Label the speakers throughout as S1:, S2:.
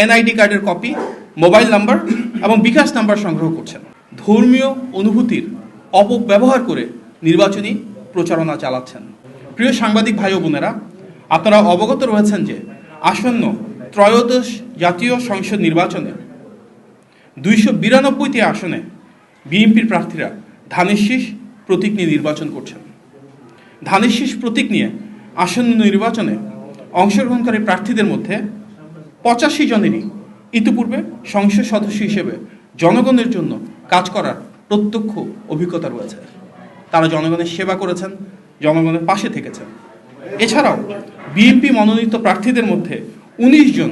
S1: NID কার্ডের copy, mobile number এবং বিকাশ number সংগ্রহ করছেন। ধর্মীয় অনুভূতির অপব্যবহার করে নির্বাচনী প্রচারণা চালাচ্ছেন। প্রিয় সাংবাদিক ভাই ও বোনেরা, আপনারা অবগত রয়েছেন যে আসন্ন ত্রয়োদশ জাতীয় সংসদ নির্বাচনে 292টি আসনে বিএনপির প্রার্থীরা ধানের শীষ প্রতীক নিয়ে নির্বাচন করছেন। ধানের শীষ প্রতীক নিয়ে আসন্ন নির্বাচনে অংশগ্রহণকারী প্রার্থীদের মধ্যে 85 জনেরই ইতিপূর্বে সংসদ সদস্য হিসেবে জনগণের জন্য কাজ করার প্রত্যক্ষ অভিজ্ঞতা রয়েছে। তারা জনগণের সেবা করেছেন, জনগণের পাশে থেকেছেন। এছাড়াও বিএনপি মনোনীত প্রার্থীদের মধ্যে 19 জন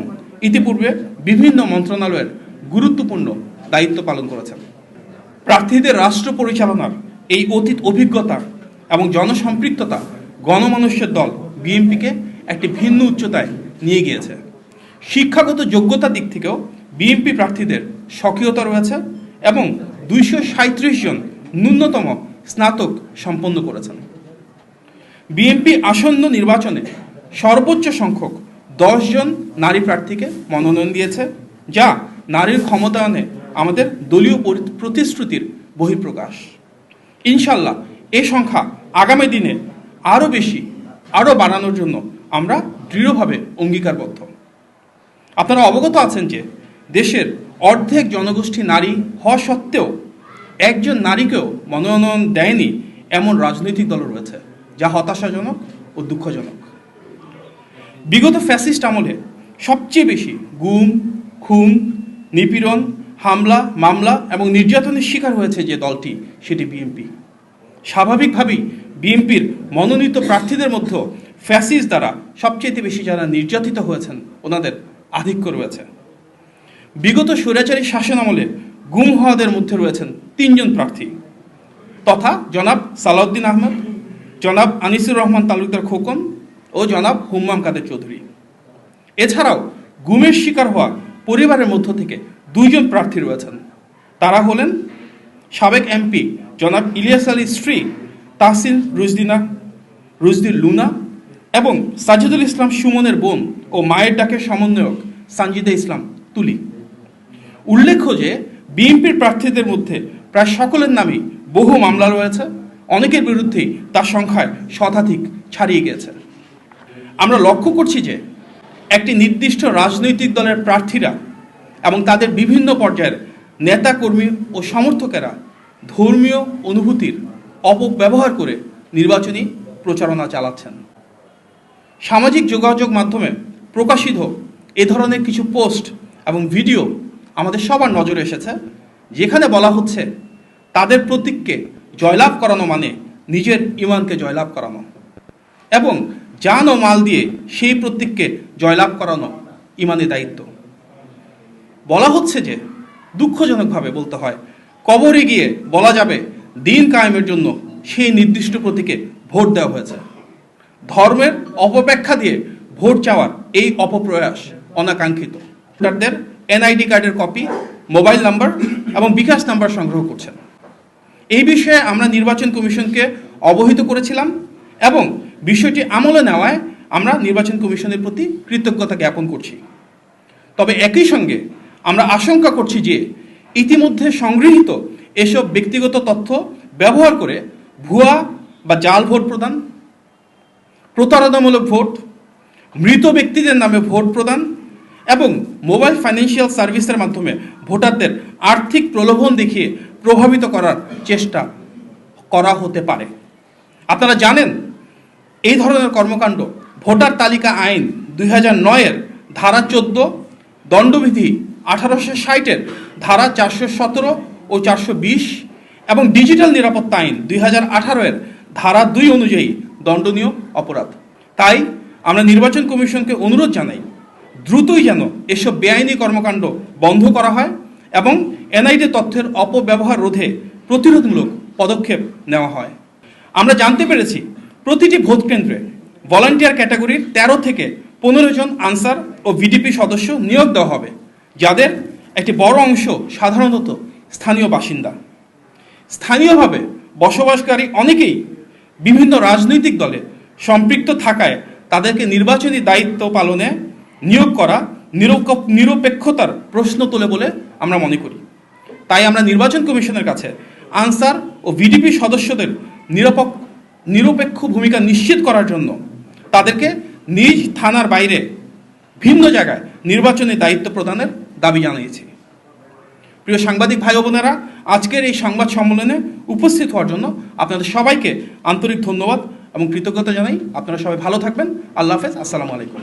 S1: ইতিপূর্বে বিভিন্ন মন্ত্রণালয়ের গুরুত্বপূর্ণ দায়িত্ব পালন করেছেন। প্রার্থীদের রাষ্ট্র পরিচালনার এই অতীত অভিজ্ঞতা এবং জনসম্পৃক্ততা গণমানুষের দল বিএনপিকে একটি ভিন্ন উচ্চতায় নিয়ে গিয়েছে। শিক্ষাগত যোগ্যতার দিক থেকেও বিএনপি প্রার্থীদের সক্রিয়তা রয়েছে এবং 237 জন ন্যূনতম স্নাতক সম্পন্ন করেছেন। বিএনপি আসন্ন নির্বাচনে সর্বোচ্চ সংখ্যক 10 জন নারী প্রার্থীকে মনোনয়ন দিয়েছে, যা নারীর ক্ষমতায়নে আমাদের দলীয় প্রতিশ্রুতির বহিঃপ্রকাশ। ইনশাল্লাহ এ সংখ্যা আগামী দিনে আরও বেশি, আরও বাড়ানোর জন্য আমরা দৃঢ়ভাবে অঙ্গীকারবদ্ধ। আপনারা অবগত আছেন যে দেশের অর্ধেক জনগোষ্ঠী নারী হওয়া সত্ত্বেও একজন নারীকেও মনোনয়ন দেয়নি এমন রাজনৈতিক দল রয়েছে, যা হতাশাজনক ও দুঃখজনক। বিগত ফ্যাসিস্ট আমলে সবচেয়ে বেশি গুম, খুন, নিপীড়ন, হামলা, মামলা এবং নির্যাতনের শিকার হয়েছে যে দলটি, সেটি বিএনপি। স্বাভাবিকভাবেই বিএনপির মনোনীত প্রার্থীদের মধ্যে ফ্যাসিস্ট দ্বারা সবচেয়ে বেশি যারা নির্যাতিত হয়েছেন ওনাদের আধিক্য রয়েছে। বিগত স্বৈরাচারী শাসন আমলে গুম হওয়াদের মধ্যে রয়েছেন 3 জন প্রার্থী, তথা জনাব সালাউদ্দিন আহমেদ, জনাব আনিসুর রহমান তালুকদার খোকন ও জনাব হুম্মাম কাদের চৌধুরী। এছাড়াও গুমের শিকার হওয়া পরিবারের মধ্য থেকে 2 জন প্রার্থী রয়েছেন। তারা হলেন সাবেক এমপি জনাব ইলিয়াস আলীর স্ত্রী তাহসিন রুজদি লুনা এবং সাজিদুল ইসলাম সুমনের বোন ও মায়ের ডাকের সমন্বয়ক সানজিদা ইসলাম তুলি। উল্লেখ্য যে বিএনপির প্রার্থীদের মধ্যে প্রায় সকলের নামেই বহু মামলা রয়েছে, অনেকের বিরুদ্ধেই তার সংখ্যায় শতাধিক ছাড়িয়ে গেছে। আমরা লক্ষ্য করছি যে একটি নির্দিষ্ট রাজনৈতিক দলের প্রার্থীরা এবং তাদের বিভিন্ন পর্যায়ের নেতাকর্মী ও সমর্থকেরা ধর্মীয় অনুভূতির অপব্যবহার করে নির্বাচনী প্রচারণা চালাচ্ছেন। সামাজিক যোগাযোগ মাধ্যমে প্রকাশিত এ ধরনের কিছু পোস্ট এবং ভিডিও আমাদের সবার নজরে এসেছে, যেখানে বলা হচ্ছে তাদের প্রতীককে জয়লাভ করানো মানে নিজের ইমানকে জয়লাভ করানো এবং জান ও মাল দিয়ে সেই প্রতীককে জয়লাভ করানো ইমানের দায়িত্ব। বলা হচ্ছে যে দুঃখজনকভাবে বলতে হয়, কবরে গিয়ে বলা যাবে দিন কায়েমের জন্য সেই নির্দিষ্ট প্রতীকে ভোট দেওয়া হয়েছে। ধর্মের অপব্যাখ্যা দিয়ে ভোট চাওয়ার এই অপপ্রয়াস অনাকাঙ্ক্ষিত। ভোটারদের এনআইডি কার্ডের কপি, মোবাইল নাম্বার এবং বিকাশ নাম্বার সংগ্রহ করছেন। এই বিষয়ে আমরা নির্বাচন কমিশনকে অবহিত করেছিলাম এবং বিষয়টি আমলে নেওয়ায় আমরা নির্বাচন কমিশনের প্রতি কৃতজ্ঞতা জ্ঞাপন করছি। তবে একই সঙ্গে আমরা আশঙ্কা করছি যে ইতিমধ্যে সংগৃহীত এসব ব্যক্তিগত তথ্য ব্যবহার করে ভুয়া বা জাল ভোট প্রদান, প্রতারণামূলক ভোট, মৃত ব্যক্তিদের নামে ভোট প্রদান এবং মোবাইল ফাইন্যান্সিয়াল সার্ভিসের মাধ্যমে ভোটারদের আর্থিক প্রলোভন দেখিয়ে প্রভাবিত করার চেষ্টা করা হতে পারে। আপনারা জানেন এই ধরনের কর্মকাণ্ড ভোটার তালিকা আইন 2009-এর ধারা 14, দণ্ডবিধি 1860-এর ধারা 417 ও 420 এবং ডিজিটাল নিরাপত্তা আইন 2018-এর ধারা 2 অনুযায়ী দণ্ডনীয় অপরাধ। তাই আমরা নির্বাচন কমিশনকে অনুরোধ জানাই, দ্রুতই যেন এসব বেআইনি কর্মকাণ্ড বন্ধ করা হয় এবং এনআইডি তথ্যের অপব্যবহার রোধে প্রতিরোধমূলক পদক্ষেপ নেওয়া হয়। আমরা জানতে পেরেছি প্রতিটি ভোট কেন্দ্রে ভলান্টিয়ার ক্যাটাগরির 13 থেকে 15 জন আনসার ও ভিডিপি সদস্য নিয়োগ দেওয়া হবে, যাদের একটি বড় অংশ সাধারণত স্থানীয় বাসিন্দা। স্থানীয়ভাবে বসবাসকারী অনেকেই বিভিন্ন রাজনৈতিক দলে সম্পৃক্ত থাকায় তাদেরকে নির্বাচনী দায়িত্ব পালনে নিয়োগ করা নিরপেক্ষতার প্রশ্ন তোলে বলে আমরা মনে করি। তাই আমরা নির্বাচন কমিশনের কাছে আনসার ও ভিডিপি সদস্যদের নিরপেক্ষ ভূমিকা নিশ্চিত করার জন্য তাদেরকে নিজ থানার বাইরে ভিন্ন জায়গায় নির্বাচনী দায়িত্ব প্রদানের দাবি জানিয়েছি। প্রিয় সাংবাদিক ভাই বোনেরা, আজকের এই সংবাদ সম্মেলনে উপস্থিত হওয়ার জন্য আপনাদের সবাইকে আন্তরিক ধন্যবাদ এবং কৃতজ্ঞতা জানাই। আপনারা সবাই ভালো থাকবেন। আল্লাহ হাফেজ। আসসালামু আলাইকুম।